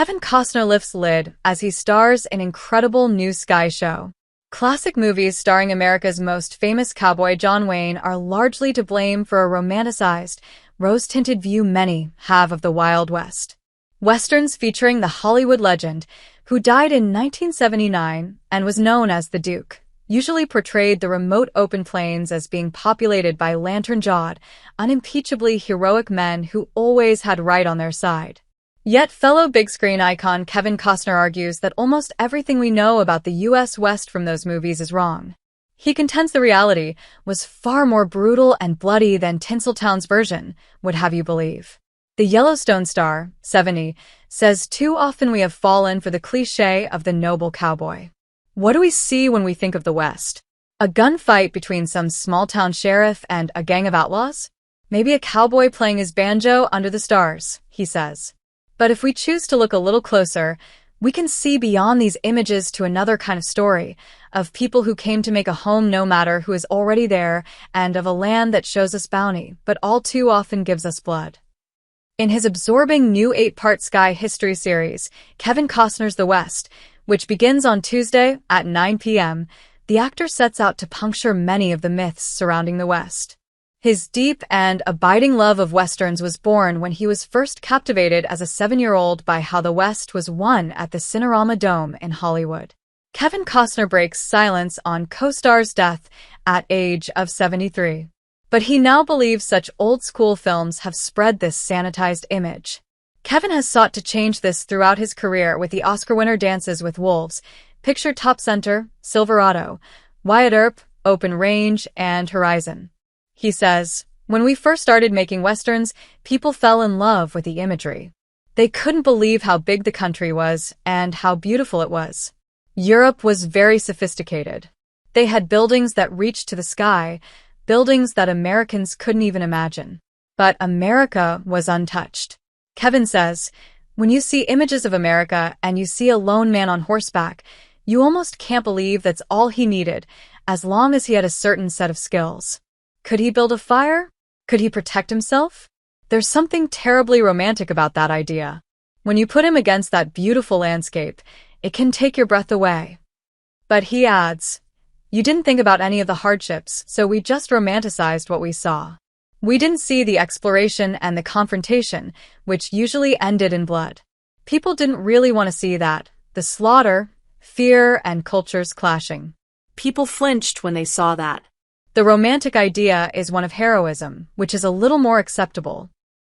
Kevin Costner lifts lid as he stars in incredible new Sky show. Classic movies starring America's most famous cowboy John Wayne are largely to blame for a romanticized, rose-tinted view many have of the Wild West. Westerns featuring the Hollywood legend, who died in 1979 and was known as the Duke, usually portrayed the remote open plains as being populated by lantern-jawed, unimpeachably heroic men who always had right on their side. Yet fellow big-screen icon Kevin Costner argues that almost everything we know about the U.S. West from those movies is wrong. He contends the reality was far more brutal and bloody than Tinseltown's version would have you believe. The Yellowstone star, 70, says too often we have fallen for the cliché of the noble cowboy. What do we see when we think of the West? A gunfight between some small-town sheriff and a gang of outlaws? Maybe a cowboy playing his banjo under the stars, he says. But if we choose to look a little closer, we can see beyond these images to another kind of story, of people who came to make a home no matter who is already there, and of a land that shows us bounty, but all too often gives us blood. In his absorbing new 8-part Sky history series, Kevin Costner's The West, which begins on Tuesday at 9 p.m., the actor sets out to puncture many of the myths surrounding the West. His deep and abiding love of Westerns was born when he was first captivated as a 7-year-old by how the West was won at the Cinerama Dome in Hollywood. Kevin Costner breaks silence on co-star's death at age of 73. But he now believes such old-school films have spread this sanitized image. Kevin has sought to change this throughout his career with the Oscar winner Dances with Wolves, Picture Top Center, Silverado, Wyatt Earp, Open Range, and Horizon. He says, "When we first started making Westerns, people fell in love with the imagery. They couldn't believe how big the country was and how beautiful it was. Europe was very sophisticated. They had buildings that reached to the sky, buildings that Americans couldn't even imagine. But America was untouched." Kevin says, "When you see images of America and you see a lone man on horseback, you almost can't believe that's all he needed, as long as he had a certain set of skills. Could he build a fire? Could he protect himself? There's something terribly romantic about that idea. When you put him against that beautiful landscape, it can take your breath away." But he adds, "You didn't think about any of the hardships, so we just romanticized what we saw. We didn't see the exploration and the confrontation, which usually ended in blood. People didn't really want to see that, the slaughter, fear, and cultures clashing. People flinched when they saw that. The romantic idea is one of heroism, which is a little more acceptable,